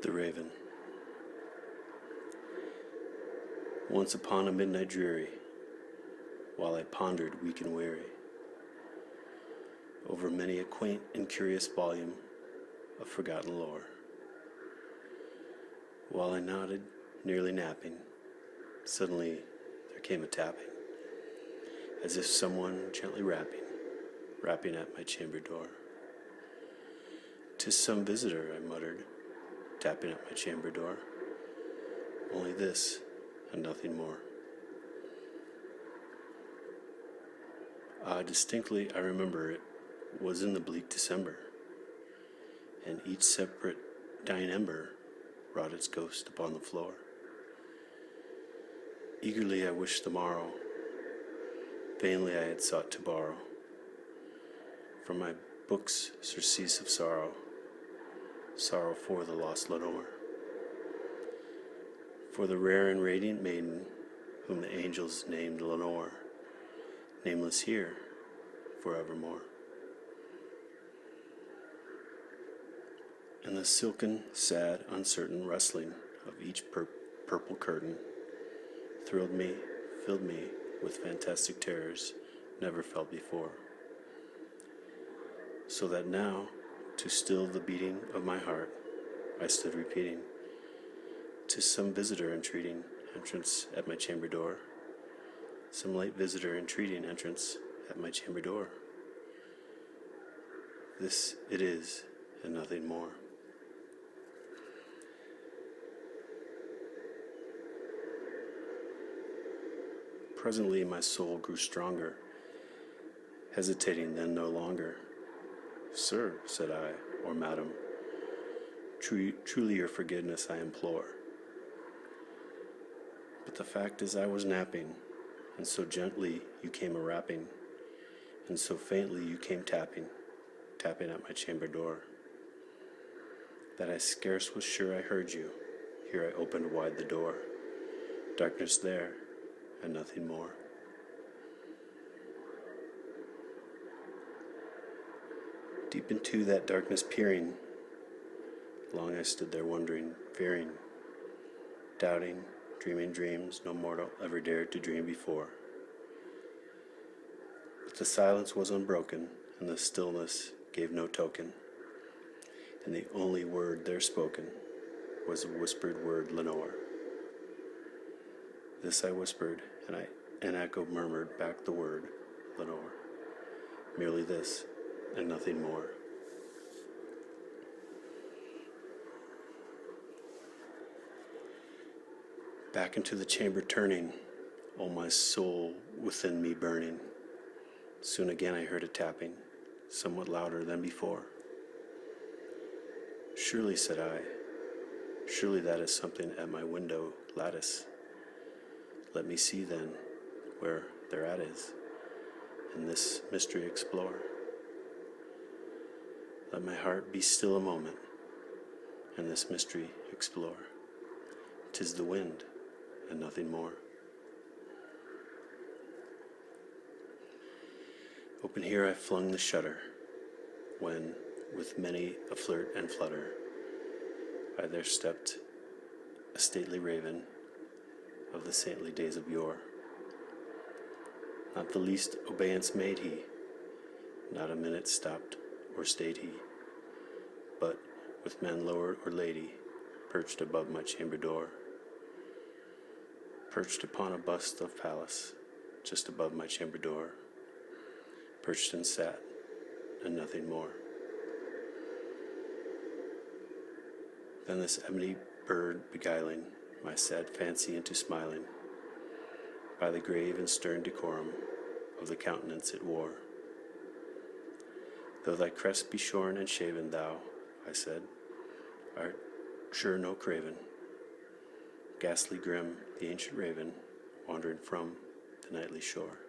The Raven. Once upon a midnight dreary, while I pondered weak and weary over many a quaint and curious volume of forgotten lore, while I nodded, nearly napping, suddenly there came a tapping, as if someone gently rapping at my chamber door. "'Tis some visitor," I muttered, tapping at my chamber door. "Only this, and nothing more." Distinctly I remember it was in the bleak December, and each separate dying ember wrought its ghost upon the floor. Eagerly I wished the morrow, vainly I had sought to borrow from my books surcease of sorrow, sorrow for the lost Lenore, for the rare and radiant maiden whom the angels named Lenore, nameless here forevermore. And the silken, sad, uncertain rustling of each purple curtain thrilled me, filled me with fantastic terrors never felt before. So that now, to still the beating of my heart, I stood repeating, "'Tis some visitor entreating entrance at my chamber door, some late visitor entreating entrance at my chamber door. This it is, and nothing more." Presently my soul grew stronger, hesitating then no longer. "Sir," said I, "or madam, truly your forgiveness I implore. But the fact is I was napping, and so gently you came a-rapping, and so faintly you came tapping at my chamber door, that I scarce was sure I heard you. Here I opened wide the door. Darkness there, and nothing more." Deep into that darkness peering, long I stood there wondering, fearing, doubting, dreaming dreams no mortal ever dared to dream before. But the silence was unbroken, and the stillness gave no token, and the only word there spoken was the whispered word Lenore. This I whispered, and an echo murmured back the word Lenore. Merely this, and nothing more. Back into the chamber turning, all my soul within me burning. Soon again I heard a tapping, somewhat louder than before. "Surely," said I, "surely that is something at my window lattice. Let me see then where thereat is, and this mystery explore. Let my heart be still a moment, and this mystery explore. 'Tis the wind, and nothing more." Open here I flung the shutter, when, with many a flirt and flutter, I there stepped a stately raven of the saintly days of yore. Not the least obeisance made he, not a minute stopped or stayed he, but, with man lowered or lady, perched above my chamber door, perched upon a bust of Pallas, just above my chamber door, perched and sat, and nothing more. Then this ebony bird beguiling my sad fancy into smiling, by the grave and stern decorum of the countenance it wore. "Though thy crest be shorn and shaven, thou," I said, "art sure no craven, ghastly grim, the ancient raven, wandering from the nightly shore.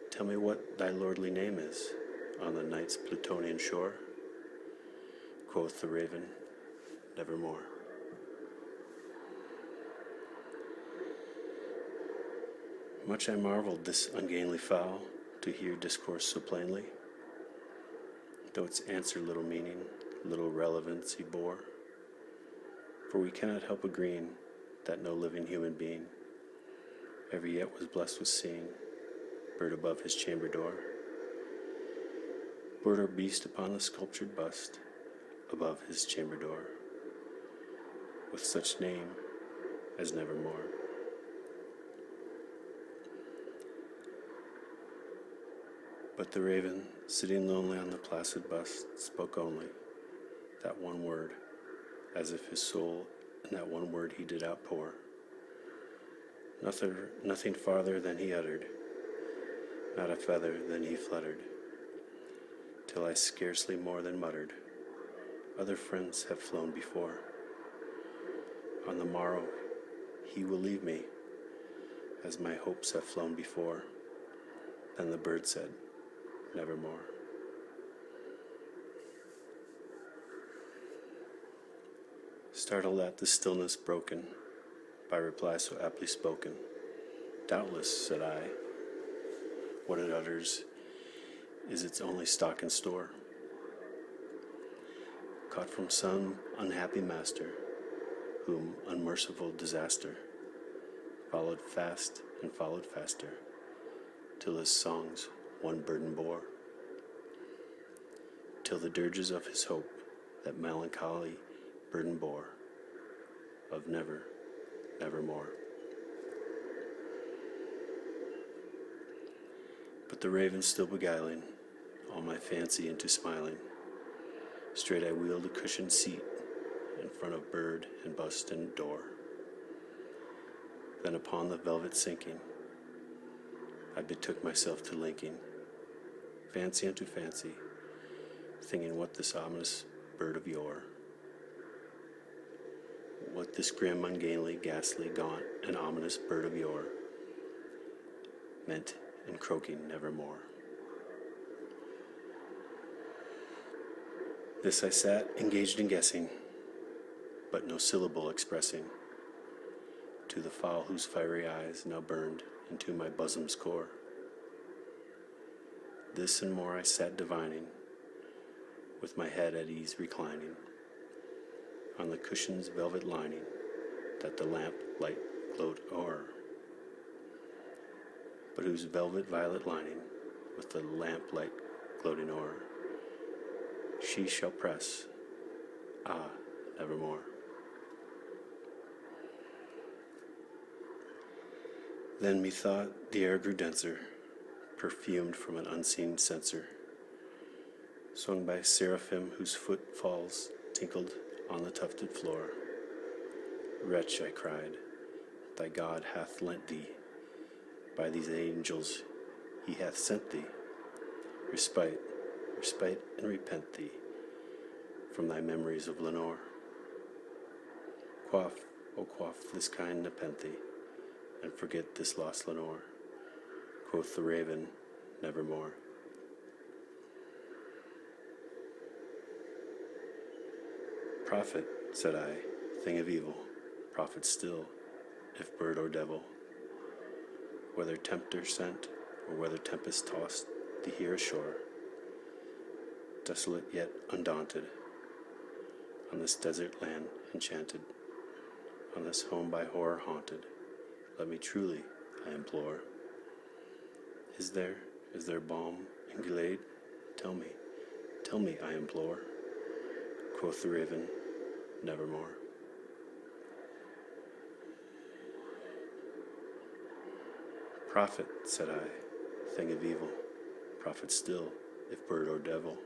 Tell me what thy lordly name is on the night's Plutonian shore." Quoth the raven, "Nevermore." Much I marveled this ungainly fowl to hear discourse so plainly, though its answer little meaning, little relevance he bore. For we cannot help agreeing that no living human being ever yet was blessed with seeing bird above his chamber door, bird or beast upon the sculptured bust above his chamber door, with such name as nevermore. But the raven, sitting lonely on the placid bust, spoke only that one word, as if his soul in that one word he did outpour. Nothing farther than he uttered, not a feather than he fluttered, till I scarcely more than muttered, other friends have flown before. On the morrow he will leave me, as my hopes have flown before. Then the bird said, nevermore. Startled at the stillness broken by reply so aptly spoken, doubtless, said I, what it utters is its only stock and store, caught from some unhappy master, whom unmerciful disaster followed fast and followed faster, till his songs one burden bore, till the dirges of his hope that melancholy burden bore, of never, nevermore. But the raven still beguiling all my fancy into smiling, straight I wheeled a cushioned seat in front of bird and bust and door. Then upon the velvet sinking, I betook myself to linking fancy unto fancy, thinking what this ominous bird of yore, what this grim, ungainly, ghastly, gaunt, and ominous bird of yore meant in croaking nevermore. This I sat, engaged in guessing, but no syllable expressing to the fowl whose fiery eyes now burned into my bosom's core. This and more I sat divining, with my head at ease reclining on the cushion's velvet lining that the lamp light glowed o'er, but whose velvet violet lining with the lamp light gloating o'er she shall press, ah, nevermore. Then methought the air grew denser, perfumed from an unseen censer, swung by seraphim whose footfalls tinkled on the tufted floor. Wretch, I cried, thy God hath lent thee, by these angels he hath sent thee, respite, respite and repent thee from thy memories of Lenore. Quaff, O quaff this kind nepenthe, and forget this lost Lenore, quoth the raven, nevermore. Prophet, said I, thing of evil, prophet still, if bird or devil, whether tempter sent, or whether tempest tossed thee here ashore, desolate yet undaunted, on this desert land enchanted, on this home by horror haunted, let me truly, I implore. Is there balm in Gilead? Tell me, I implore, quoth the raven, nevermore. Prophet, said I, thing of evil, prophet still, if bird or devil,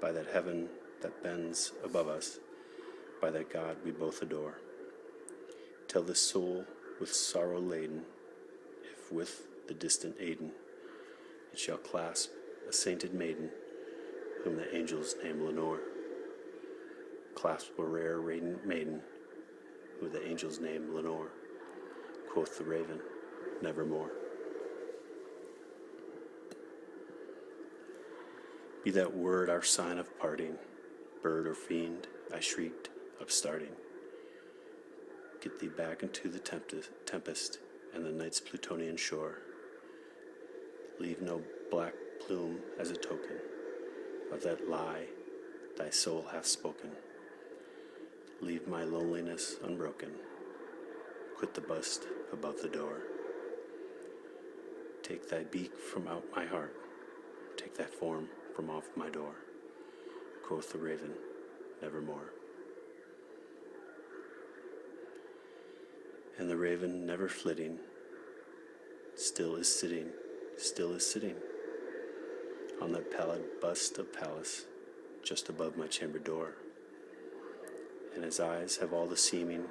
by that heaven that bends above us, by that God we both adore, tell this soul with sorrow laden, if with the distant Aden, it shall clasp a sainted maiden, whom the angels name Lenore, clasp a rare radiant maiden, who the angels name Lenore, quoth the raven, nevermore. Be that word our sign of parting, bird or fiend, I shrieked, upstarting. Get thee back into the tempest and the night's Plutonian shore. Leave no black plume as a token of that lie thy soul hath spoken. leave my loneliness unbroken. Quit the bust above the door. Take thy beak from out my heart. Take that form from off my door. Quoth the raven, nevermore. And the raven, never flitting, still is sitting on that pallid bust of Pallas just above my chamber door. And his eyes have all the seeming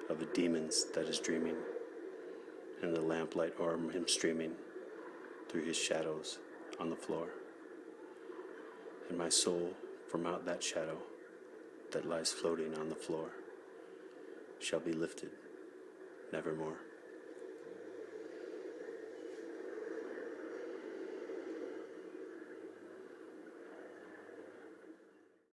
of a demon's that is dreaming, and the lamplight o'er him streaming through his shadows on the floor. And my soul from out that shadow that lies floating on the floor shall be lifted nevermore.